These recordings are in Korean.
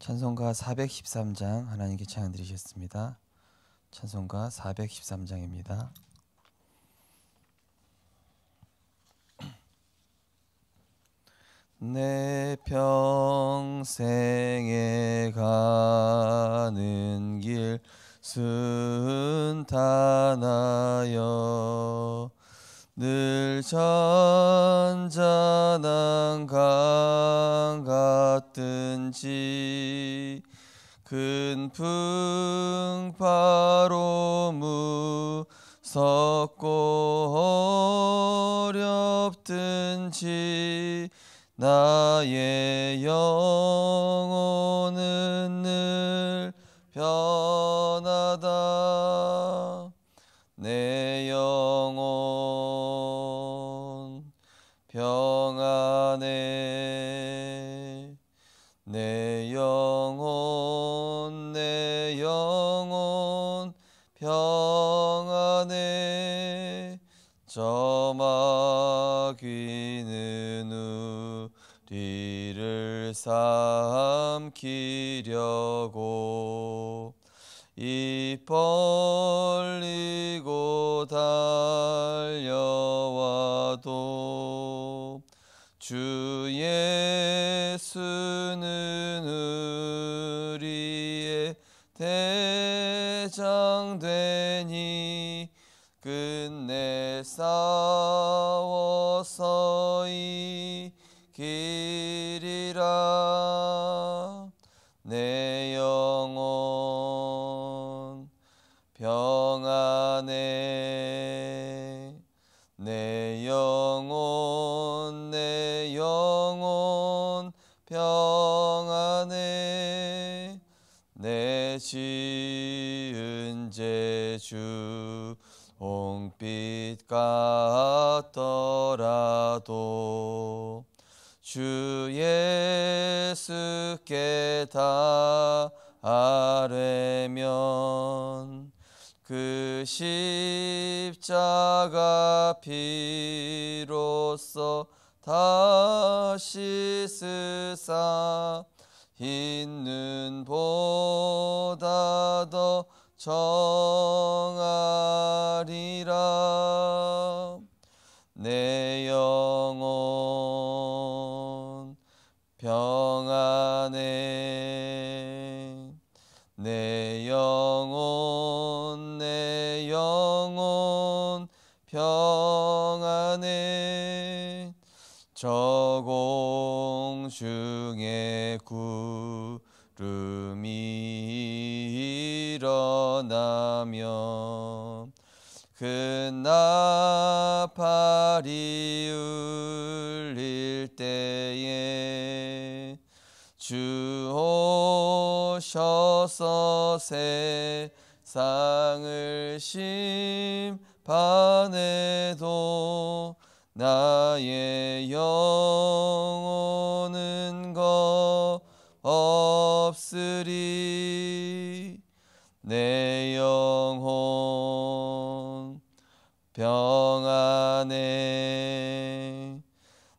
찬송가 413장 하나님께 찬양 드리셨습니다. 찬송가 413장입니다. 내 평생에 가는 길 순탄하여 늘 잔잔한 강 같든지 큰 풍파로 무섭고 어렵든지 나의 영혼은 늘 편하다. 내 영혼 평안해. 내 영혼 평안해. 저마귀는 우리를 삼키려고 입 벌리고 달려와도 주 예수는 우리의 대장 되니 끝내 싸워서 이기리라. 내 영혼 평안해. 내 영혼 평안해. 내 지은 죄 주홍빛 같더라도 주 예수께 다 아뢰면 그 십자가 피로써 다시 쓰사 흰 눈보다 더 정하리라. 내 영혼 평안해. 내 영혼 평안해. 저 공중에 구름이 일어나면 큰 나팔이 울릴 때에 주 오셔서 세상을 심판해도 나의 영혼은 겁없으리. 내 영혼 평안해.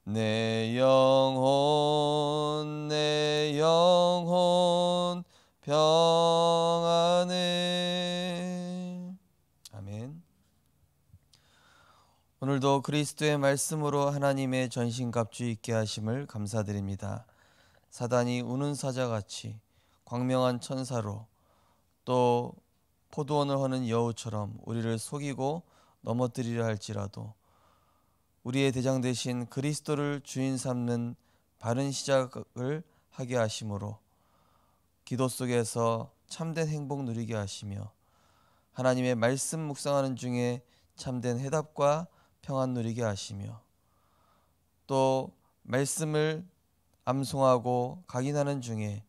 내 영혼 평안해. 아멘. 오늘도 그리스도의 말씀으로 하나님의 전신갑주 있게 하심을 감사드립니다. 사단이 우는 사자같이 광명한 천사로 또 포도원을 허는 여우처럼 우리를 속이고 넘어뜨리려 할지라도 우리의 대장 되신 그리스도를 주인 삼는 바른 시작을 하게 하심으로 기도 속에서 참된 행복 누리게 하시며 하나님의 말씀 묵상하는 중에 참된 해답과 평안 누리게 하시며 또 말씀을 암송하고 각인하는 중에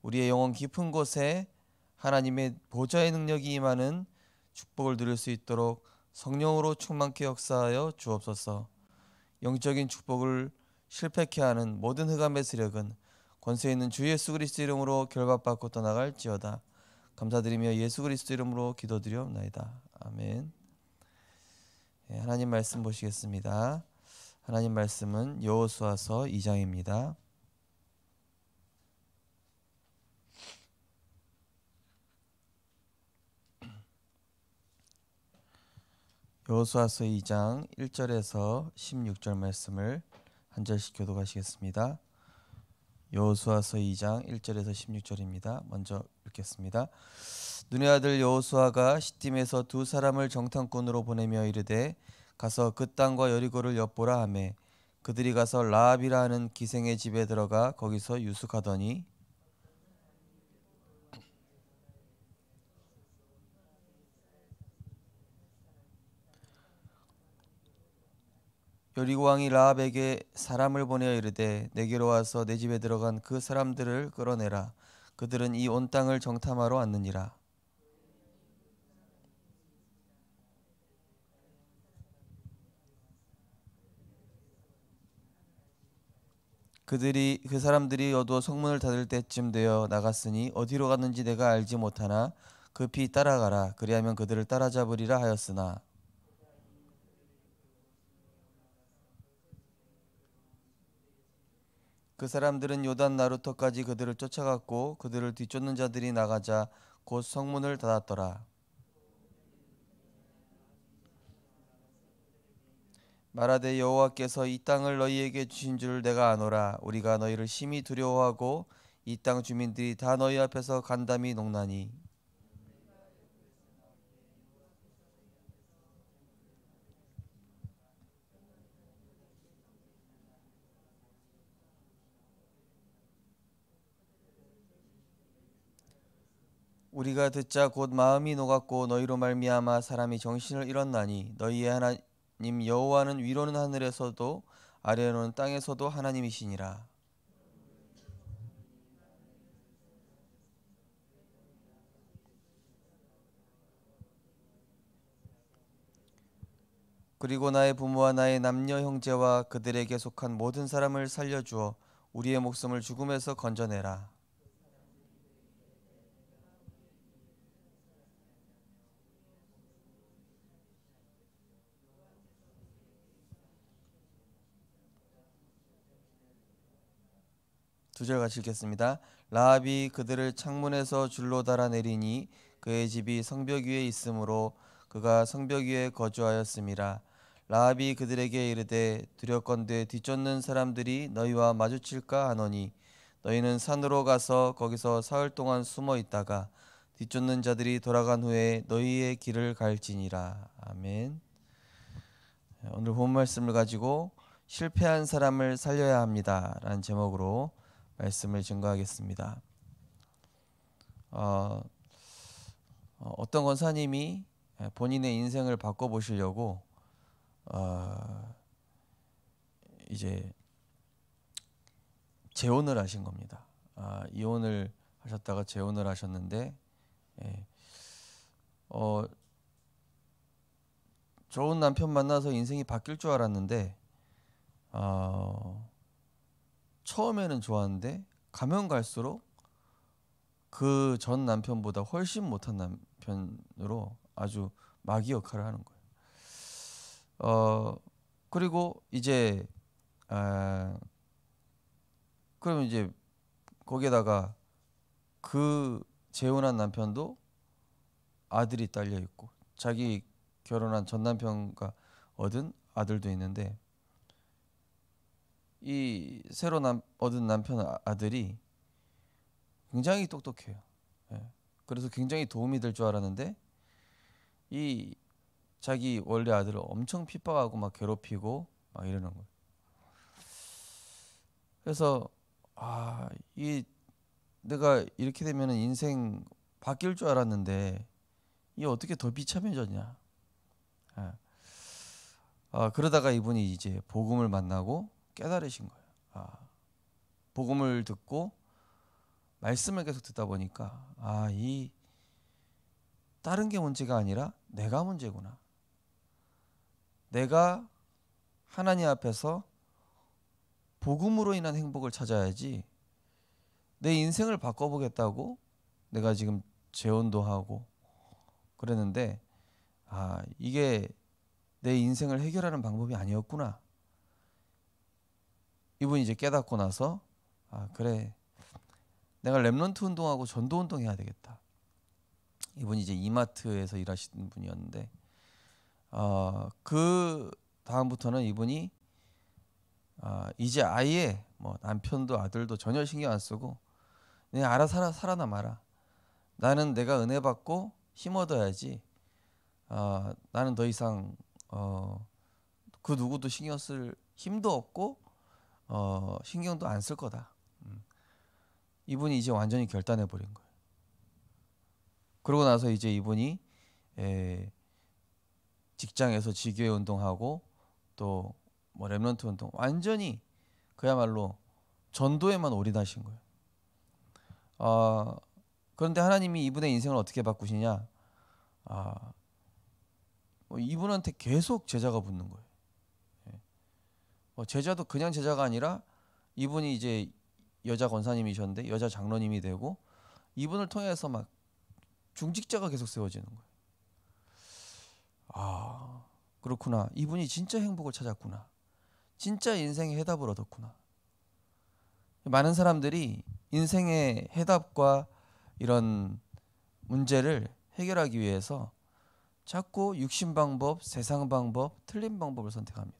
우리의 영혼 깊은 곳에 하나님의 보좌의 능력이 임하는 축복을 누릴 수 있도록 성령으로 충만케 역사하여 주옵소서. 영적인 축복을 실패케 하는 모든 흑암의 세력은 권세 있는 주 예수 그리스도 이름으로 결박받고 떠나갈지어다. 감사드리며 예수 그리스도 이름으로 기도드리옵나이다. 아멘. 하나님 말씀 보시겠습니다. 하나님 말씀은 여호수아서 2장입니다. 여호수아서 2장 1절에서 16절 말씀을 한 절씩 교독하시겠습니다. 여호수아서 2장 1절에서 16절입니다. 먼저 읽겠습니다. 눈의 아들 여호수아가 시딤에서 두 사람을 정탐꾼으로 보내며 이르되 가서 그 땅과 여리고를 엿보라 하매 그들이 가서 라합이라 하는 기생의 집에 들어가 거기서 유숙하더니 여리고 왕이 라합에게 사람을 보내어 이르되 내게로 와서 내 집에 들어간 그 사람들을 끌어내라. 그들은 이 온 땅을 정탐하러 왔느니라. 그 사람들이 어두워 성문을 닫을 때쯤 되어 나갔으니 어디로 갔는지 내가 알지 못하나 급히 따라가라. 그리하면 그들을 따라잡으리라 하였으나 그 사람들은 요단 나루터까지 그들을 쫓아갔고 그들을 뒤쫓는 자들이 나가자 곧 성문을 닫았더라. 말하되 여호와께서 이 땅을 너희에게 주신 줄 내가 아노라. 우리가 너희를 심히 두려워하고 이 땅 주민들이 다 너희 앞에서 간담이 농나니 우리가 듣자 곧 마음이 녹았고 너희로 말미암아 사람이 정신을 잃었나니 너희의 하나님 여호와는 위로는 하늘에서도 아래로는 땅에서도 하나님이시니라. 그리고 나의 부모와 나의 남녀 형제와 그들에게 속한 모든 사람을 살려주어 우리의 목숨을 죽음에서 건져내라. 두 절 같이 읽겠습니다. 라합이 그들을 창문에서 줄로 달아내리니 그의 집이 성벽 위에 있으므로 그가 성벽 위에 거주하였음이라. 라합이 그들에게 이르되 두렵건대 뒤쫓는 사람들이 너희와 마주칠까 하노니 너희는 산으로 가서 거기서 사흘 동안 숨어 있다가 뒤쫓는 자들이 돌아간 후에 너희의 길을 갈지니라. 아멘. 오늘 본 말씀을 가지고 실패한 사람을 살려야 합니다라는 제목으로 말씀을 증거하겠습니다. 어떤 권사님이 본인의 인생을 바꿔보시려고 이제 재혼을 하신 겁니다. 이혼을 하셨다가 재혼을 하셨는데 좋은 남편 만나서 인생이 바뀔 줄 알았는데 처음에는 좋았는데 가면 갈수록 그 전 남편보다 훨씬 못한 남편으로 아주 마귀 역할을 하는 거예요. 그리고 이제 그럼 이제 거기에다가 그 재혼한 남편도 아들이 딸려 있고 자기 결혼한 전 남편과 얻은 아들도 있는데 이 새로 얻은 남편 아들이 굉장히 똑똑해요. 그래서 굉장히 도움이 될 줄 알았는데 이 자기 원래 아들을 엄청 핍박하고 막 괴롭히고 막 이러는 거예요. 그래서 이 내가 이렇게 되면 인생 바뀔 줄 알았는데 이 어떻게 더 비참해졌냐. 그러다가 이분이 이제 복음을 만나고 깨달으신 거예요. 복음을 듣고 말씀을 계속 듣다 보니까 이 다른 게 문제가 아니라 내가 문제구나. 내가 하나님 앞에서 복음으로 인한 행복을 찾아야지 내 인생을 바꿔보겠다고 내가 지금 재혼도 하고 그랬는데 이게 내 인생을 해결하는 방법이 아니었구나. 이분이 이제 깨닫고 나서 그래 내가 렘넌트 운동하고 전도 운동해야 되겠다. 이분이 이제 이마트에서 일하시는 분이었는데 그 다음부터는 이분이 이제 아예 뭐 남편도 아들도 전혀 신경 안 쓰고 그냥 알아서 살아남아라. 나는 내가 은혜 받고 힘 얻어야지. 나는 더 이상 그 누구도 신경 쓸 힘도 없고 신경도 안 쓸 거다. 이분이 이제 완전히 결단해 버린 거예요. 그러고 나서 이제 이분이 직장에서 지교회 운동하고 또 뭐 렘넌트 운동 완전히 그야말로 전도에만 올인하신 거예요. 그런데 하나님이 이분의 인생을 어떻게 바꾸시냐? 이분한테 계속 제자가 붙는 거예요. 제자도 그냥 제자가 아니라 이분이 이제 여자 권사님이셨는데 여자 장로님이 되고 이분을 통해서 막 중직자가 계속 세워지는 거예요. 그렇구나. 이분이 진짜 행복을 찾았구나. 진짜 인생의 해답을 얻었구나. 많은 사람들이 인생의 해답과 이런 문제를 해결하기 위해서 자꾸 육신 방법, 세상 방법, 틀린 방법을 선택합니다.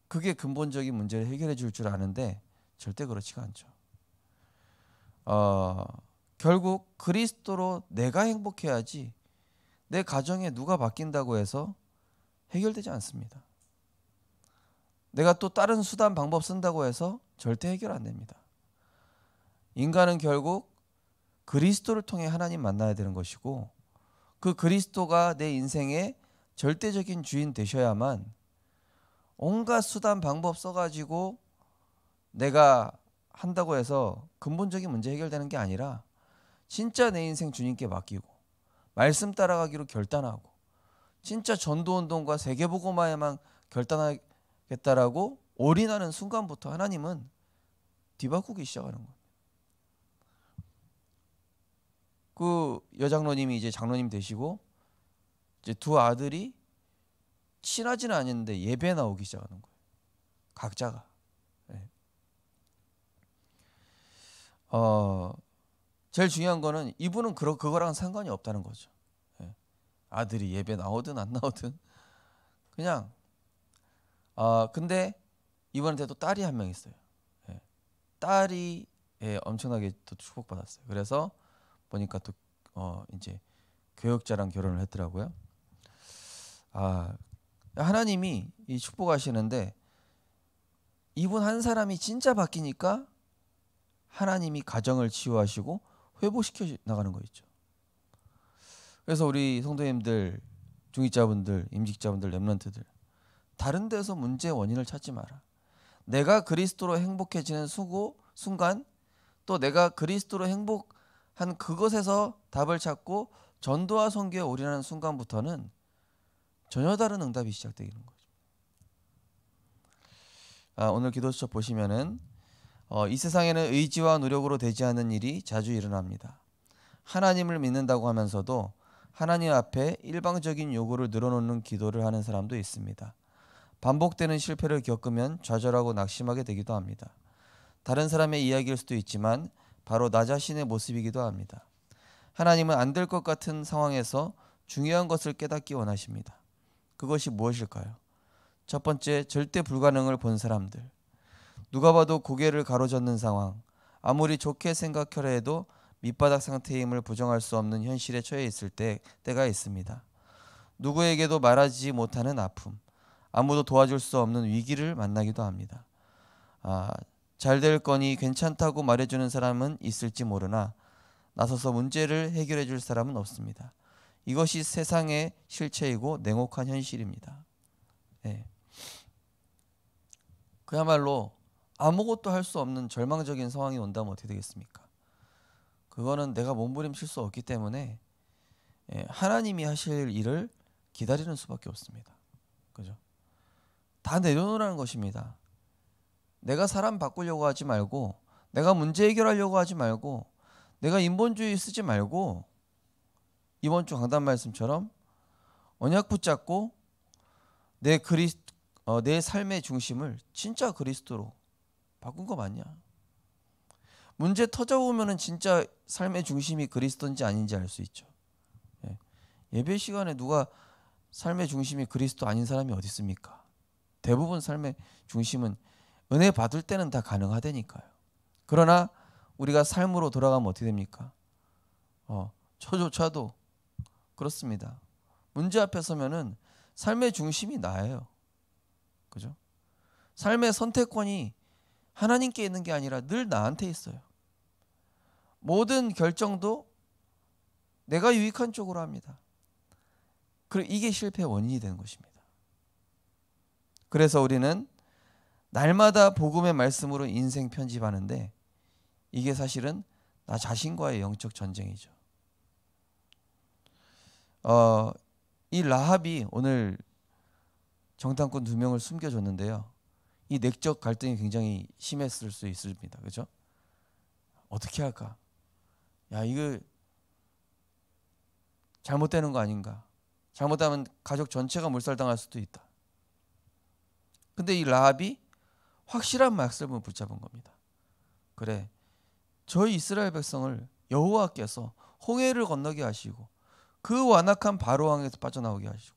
그게 근본적인 문제를 해결해 줄 줄 아는데 절대 그렇지가 않죠. 결국 그리스도로 내가 행복해야지 내 가정에 누가 바뀐다고 해서 해결되지 않습니다. 내가 또 다른 수단 방법 쓴다고 해서 절대 해결 안 됩니다. 인간은 결국 그리스도를 통해 하나님 만나야 되는 것이고 그 그리스도가 내 인생의 절대적인 주인 되셔야만 온갖 수단 방법 써가지고 내가 한다고 해서 근본적인 문제 해결되는 게 아니라 진짜 내 인생 주님께 맡기고 말씀 따라가기로 결단하고 진짜 전도운동과 세계복음화에만 결단하겠다라고 올인하는 순간부터 하나님은 뒤바꾸기 시작하는 거예요. 그 여장로님이 이제 장로님 되시고 이제 두 아들이 친하지는 않는데 예배 나오기 시작하는 거예요. 각자가. 제일 중요한 거는 이분은 그거랑 상관이 없다는 거죠. 아들이 예배 나오든 안 나오든 그냥 근데 이번에 또 딸이 한 명 있어요. 딸이 엄청나게 또 축복받았어요. 그래서 보니까 또 이제 교역자랑 결혼을 했더라고요. 하나님이 이 축복하시는데 이분 한 사람이 진짜 바뀌니까 하나님이 가정을 치유하시고 회복시켜 나가는 거 있죠. 그래서 우리 성도님들, 중직자분들, 임직자분들, 렘넌트들 다른 데서 문제의 원인을 찾지 마라. 내가 그리스도로 행복해지는 순간 또 내가 그리스도로 행복한 그것에서 답을 찾고 전도와 선교에 올인하는 순간부터는 전혀 다른 응답이 시작되는 거죠. 오늘 기도수첩 보시면은 이 세상에는 의지와 노력으로 되지 않는 일이 자주 일어납니다. 하나님을 믿는다고 하면서도 하나님 앞에 일방적인 요구를 늘어놓는 기도를 하는 사람도 있습니다. 반복되는 실패를 겪으면 좌절하고 낙심하게 되기도 합니다. 다른 사람의 이야기일 수도 있지만 바로 나 자신의 모습이기도 합니다. 하나님은 안 될 것 같은 상황에서 중요한 것을 깨닫기 원하십니다. 그것이 무엇일까요? 첫 번째, 절대 불가능을 본 사람들. 누가 봐도 고개를 가로젓는 상황, 아무리 좋게 생각하려 해도 밑바닥 상태임을 부정할 수 없는 현실에 처해 있을 때가 있습니다. 누구에게도 말하지 못하는 아픔, 아무도 도와줄 수 없는 위기를 만나기도 합니다. 잘 될 거니 괜찮다고 말해주는 사람은 있을지 모르나 나서서 문제를 해결해 줄 사람은 없습니다. 이것이 세상의 실체이고 냉혹한 현실입니다. 그야말로 아무것도 할 수 없는 절망적인 상황이 온다면 어떻게 되겠습니까? 그거는 내가 몸부림칠 수 없기 때문에 하나님이 하실 일을 기다리는 수밖에 없습니다. 그죠? 다 내려놓으라는 것입니다. 내가 사람 바꾸려고 하지 말고, 내가 문제 해결하려고 하지 말고, 내가 인본주의 쓰지 말고, 이번 주 강단 말씀처럼 언약 붙잡고 내 삶의 중심을 진짜 그리스도로 바꾼 거 맞냐? 문제 터져오면은 진짜 삶의 중심이 그리스도인지 아닌지 알 수 있죠. 예배 시간에 누가 삶의 중심이 그리스도 아닌 사람이 어디 있습니까? 대부분 삶의 중심은 은혜 받을 때는 다 가능하다니까요. 그러나 우리가 삶으로 돌아가면 어떻게 됩니까? 저조차도 그렇습니다. 문제 앞에 서면은 삶의 중심이 나예요. 그죠? 삶의 선택권이 하나님께 있는 게 아니라 늘 나한테 있어요. 모든 결정도 내가 유익한 쪽으로 합니다. 그리고 이게 실패의 원인이 되는 것입니다. 그래서 우리는 날마다 복음의 말씀으로 인생 편집하는데 이게 사실은 나 자신과의 영적 전쟁이죠. 이 라합이 오늘 정탐꾼 2명을 숨겨줬는데요. 이 내적 갈등이 굉장히 심했을 수 있습니다. 그죠? 어떻게 할까? 야, 이거 잘못되는 거 아닌가? 잘못하면 가족 전체가 몰살당할 수도 있다. 근데 이 라합이 확실한 말씀을 붙잡은 겁니다. 그래, 저희 이스라엘 백성을 여호와께서 홍해를 건너게 하시고 그 완악한 바로 왕에서 빠져나오게 하시고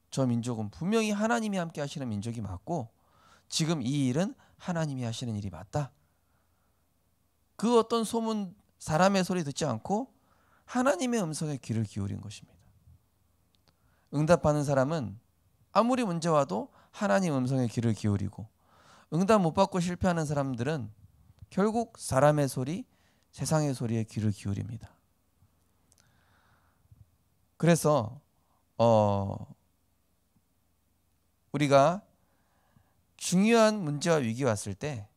저 민족은 분명히 하나님이 함께 하시는 민족이 맞고 지금 이 일은 하나님이 하시는 일이 맞다. 그 어떤 소문 사람의 소리 듣지 않고 하나님의 음성에 귀를 기울인 것입니다. 응답하는 사람은 아무리 문제 와도 하나님 음성에 귀를 기울이고 응답 못 받고 실패하는 사람들은 결국 사람의 소리, 세상의 소리에 귀를 기울입니다. 그래서 우리가 중요한 문제와 위기 왔을 때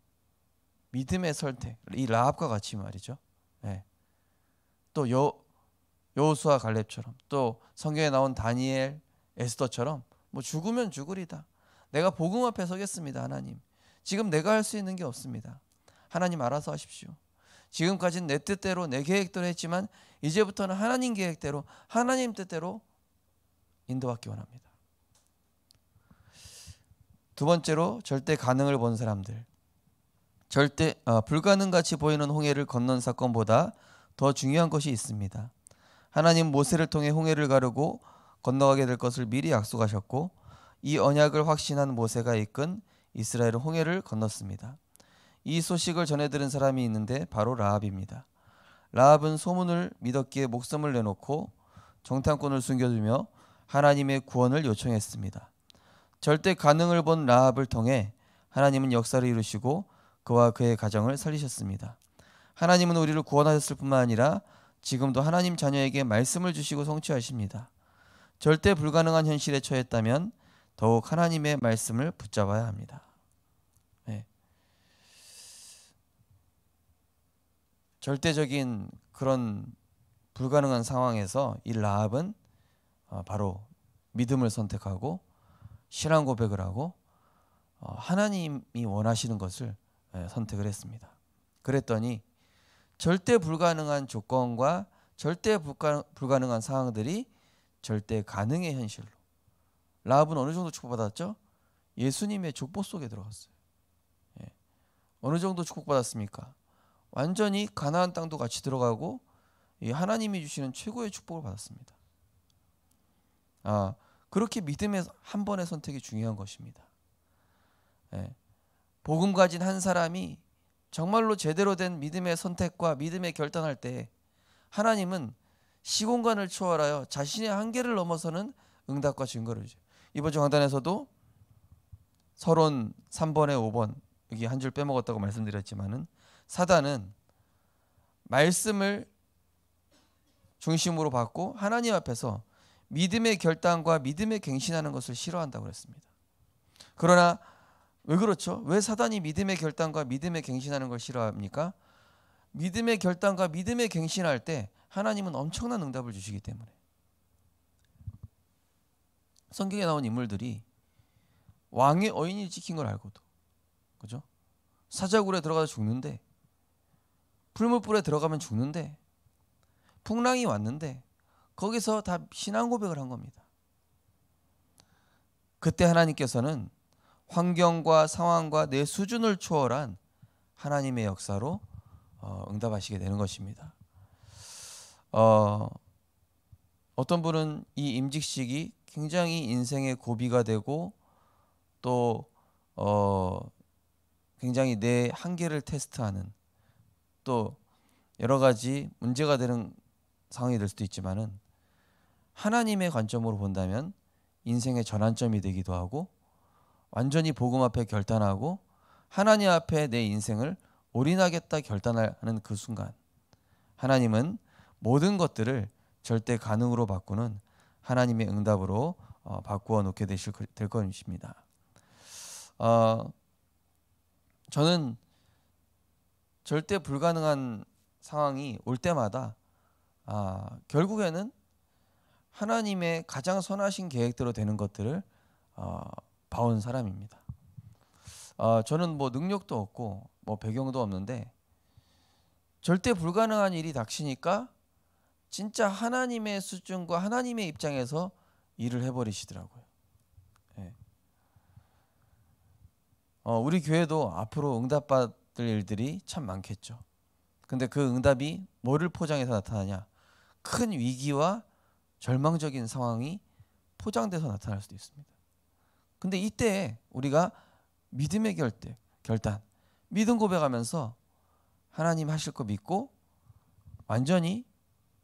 믿음의 선택, 이 라합과 같이 말이죠. 네. 또 여호수아 갈렙처럼 또 성경에 나온 다니엘, 에스더처럼 뭐 죽으면 죽으리다. 내가 복음 앞에 서겠습니다. 하나님. 지금 내가 할 수 있는 게 없습니다. 하나님 알아서 하십시오. 지금까지는 내 뜻대로 내 계획대로 했지만 이제부터는 하나님 계획대로 하나님 뜻대로 인도받기 원합니다. 두 번째로 절대 가능을 본 사람들. 절대 불가능같이 보이는 홍해를 건넌 사건보다 더 중요한 것이 있습니다. 하나님 모세를 통해 홍해를 가르고 건너가게 될 것을 미리 약속하셨고 이 언약을 확신한 모세가 이끈 이스라엘은 홍해를 건넜습니다. 이 소식을 전해들은 사람이 있는데 바로 라합입니다. 라합은 소문을 믿었기에 목숨을 내놓고 정탐꾼을 숨겨두며 하나님의 구원을 요청했습니다. 절대 가능을 본 라합을 통해 하나님은 역사를 이루시고 그와 그의 가정을 살리셨습니다. 하나님은 우리를 구원하셨을 뿐만 아니라 지금도 하나님 자녀에게 말씀을 주시고 성취하십니다. 절대 불가능한 현실에 처했다면 더욱 하나님의 말씀을 붙잡아야 합니다. 네. 절대적인 그런 불가능한 상황에서 이 라합은 바로 믿음을 선택하고 신앙 고백을 하고 하나님이 원하시는 것을 선택을 했습니다. 그랬더니 절대 불가능한 조건과 절대 불가능한 상황들이 절대 가능의 현실로. 라합은 어느 정도 축복받았죠? 예수님의 족보 속에 들어갔어요. 어느 정도 축복받았습니까? 완전히 가나안 땅도 같이 들어가고 하나님이 주시는 최고의 축복을 받았습니다. 그렇게 믿음의 한 번의 선택이 중요한 것입니다. 복음 가진 한 사람이 정말로 제대로 된 믿음의 선택과 믿음의 결단할 때 하나님은 시공간을 초월하여 자신의 한계를 넘어서는 응답과 증거를 주죠. 이번 주 강단에서도 서론 3번에 5번 여기 한 줄 빼먹었다고 말씀드렸지만은 사단은 말씀을 중심으로 받고 하나님 앞에서 믿음의 결단과 믿음의 갱신하는 것을 싫어한다고 그랬습니다. 그러나 왜 그렇죠? 왜 사단이 믿음의 결단과 믿음의 갱신하는 걸 싫어합니까? 믿음의 결단과 믿음의 갱신할 때 하나님은 엄청난 응답을 주시기 때문에. 성경에 나온 인물들이 왕의 어인이 지킨 걸 알고도, 그죠? 사자굴에 들어가서 죽는데, 풀무불에 들어가면 죽는데, 풍랑이 왔는데 거기서 다 신앙 고백을 한 겁니다. 그때 하나님께서는 환경과 상황과 내 수준을 초월한 하나님의 역사로 응답하시게 되는 것입니다. 어떤 분은 이 임직식이 굉장히 인생의 고비가 되고 또 굉장히 내 한계를 테스트하는 또 여러 가지 문제가 되는 상황이 될 수도 있지만은 하나님의 관점으로 본다면 인생의 전환점이 되기도 하고 완전히 복음 앞에 결단하고 하나님 앞에 내 인생을 올인하겠다 결단하는 그 순간 하나님은 모든 것들을 절대 가능으로 바꾸는 하나님의 응답으로 바꾸어 놓게 될 것입니다. 저는 절대 불가능한 상황이 올 때마다 결국에는 하나님의 가장 선하신 계획대로 되는 것들을 봐온 사람입니다. 저는 뭐 능력도 없고 뭐 배경도 없는데 절대 불가능한 일이 닥치니까 진짜 하나님의 수준과 하나님의 입장에서 일을 해버리시더라고요. 네. 우리 교회도 앞으로 응답받을 일들이 참 많겠죠. 근데 그 응답이 뭐를 포장해서 나타나냐? 큰 위기와 절망적인 상황이 포장돼서 나타날 수도 있습니다. 근데 이때 우리가 믿음의 결단, 믿음 고백하면서 하나님 하실 거 믿고 완전히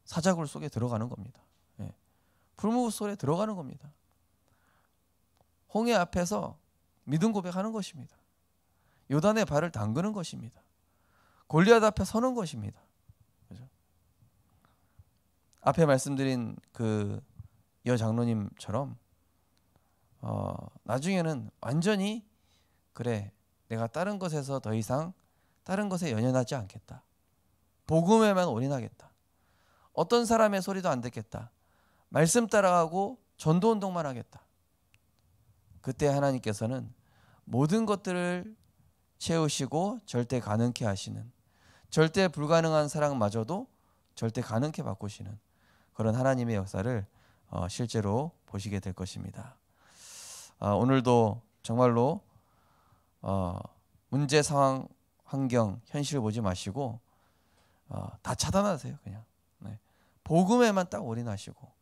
사자굴 속에 들어가는 겁니다. 예. 불무불 속에 들어가는 겁니다. 홍해 앞에서 믿음 고백하는 것입니다. 요단의 발을 담그는 것입니다. 골리앗 앞에 서는 것입니다. 그죠? 앞에 말씀드린 그 여장로님처럼 나중에는 완전히 그래 내가 다른 것에서 더 이상 다른 것에 연연하지 않겠다. 복음에만 올인하겠다. 어떤 사람의 소리도 안 듣겠다. 말씀 따라가고 전도운동만 하겠다. 그때 하나님께서는 모든 것들을 채우시고 절대 가능케 하시는, 절대 불가능한 사랑마저도 절대 가능케 바꾸시는 그런 하나님의 역사를 실제로 보시게 될 것입니다. 오늘도 정말로 문제, 상황, 환경, 현실을 보지 마시고 다 차단하세요. 그냥 복음에만 딱 올인하시고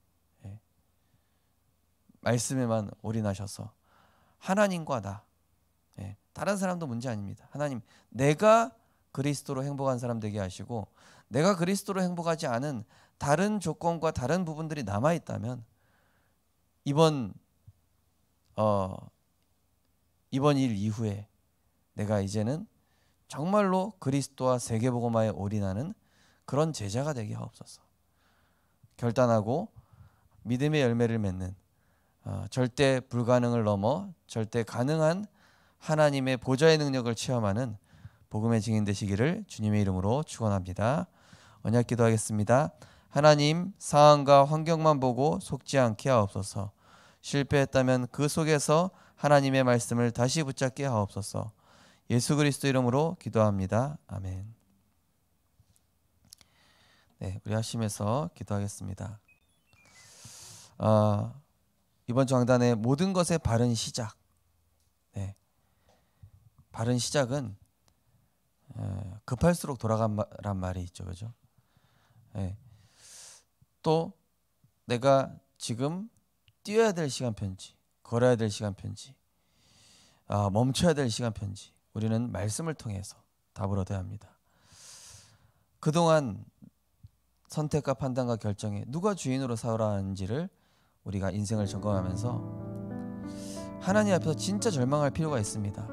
말씀에만 올인하셔서 하나님과 나, 다른 사람도 문제 아닙니다. 하나님, 내가 그리스도로 행복한 사람 되게 하시고 내가 그리스도로 행복하지 않은 다른 조건과 다른 부분들이 남아있다면 이번 일 이후에 내가 이제는 정말로 그리스도와 세계복음화에 올인하는 그런 제자가 되게 하옵소서. 결단하고 믿음의 열매를 맺는 절대 불가능을 넘어 절대 가능한 하나님의 보좌의 능력을 체험하는 복음의 증인 되시기를 주님의 이름으로 축원합니다. 언약 기도하겠습니다. 하나님, 상황과 환경만 보고 속지 않게 하옵소서. 실패했다면 그 속에서 하나님의 말씀을 다시 붙잡게 하옵소서. 예수 그리스도 이름으로 기도합니다. 아멘. 네, 우리 하심에서 기도하겠습니다. 이번 장단의 모든 것의 바른 시작. 바른 시작은 급할수록 돌아간란 말이 있죠, 그죠? 또 내가 지금 뛰어야 될 시간표인지, 걸어야 될 시간표인지, 멈춰야 될 시간표인지 우리는 말씀을 통해서 답을 얻어야 합니다. 그동안 선택과 판단과 결정에 누가 주인으로 살아가는지를 우리가 인생을 점검하면서 하나님 앞에서 진짜 절망할 필요가 있습니다.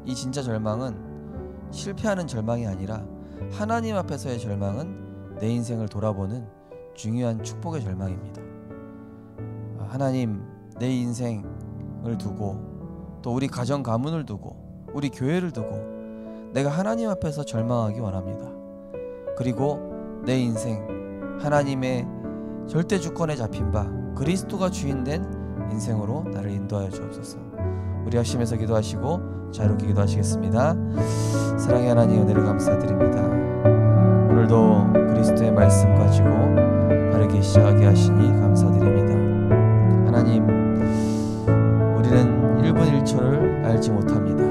이 진짜 절망은 실패하는 절망이 아니라 하나님 앞에서의 절망은 내 인생을 돌아보는 중요한 축복의 절망입니다. 하나님, 내 인생을 두고 또 우리 가정 가문을 두고 우리 교회를 두고 내가 하나님 앞에서 절망하기 원합니다. 그리고 내 인생 하나님의 절대 주권에 잡힌 바 그리스도가 주인된 인생으로 나를 인도하여 주옵소서. 우리 하심에서 기도하시고 자유롭게 기도하시겠습니다. 사랑의 하나님, 은혜를 감사드립니다. 오늘도 그리스도의 말씀 가지고 바르게 시작하게 하시니 감사드립니다. 하나님, 우리는 1분 1초를 알지 못합니다.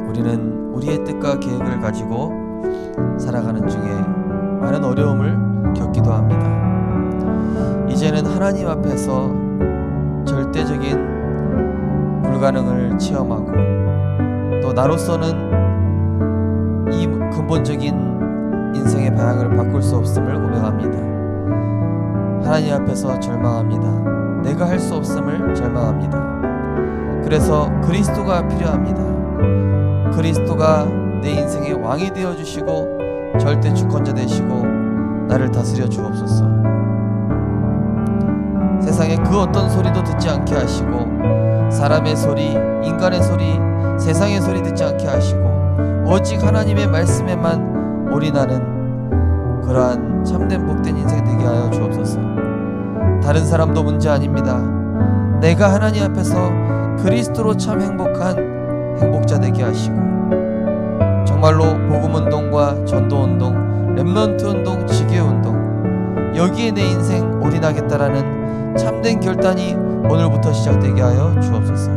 우리는 우리의 뜻과 계획을 가지고 살아가는 중에 많은 어려움을 겪기도 합니다. 이제는 하나님 앞에서 절대적인 불가능을 체험하고 또 나로서는 이 근본적인 인생의 방향을 바꿀 수 없음을 고백합니다. 하나님 앞에서 절망합니다. 내가 할 수 없음을 절망합니다. 그래서 그리스도가 필요합니다. 그리스도가 내 인생의 왕이 되어주시고 절대 주권자 되시고 나를 다스려 주옵소서. 세상의 그 어떤 소리도 듣지 않게 하시고 사람의 소리, 인간의 소리, 세상의 소리 듣지 않게 하시고 오직 하나님의 말씀에만 올인하는 그러한 참된 복된 인생 되게 하여 주옵소서. 다른 사람도 문제 아닙니다. 내가 하나님 앞에서 그리스도로 참 행복한 행복자 되게 하시고 정말로 복음운동과 전도운동, 렘넌트운동, 지교운동 여기에 내 인생 올인하겠다라는 참된 결단이 오늘부터 시작되게 하여 주옵소서.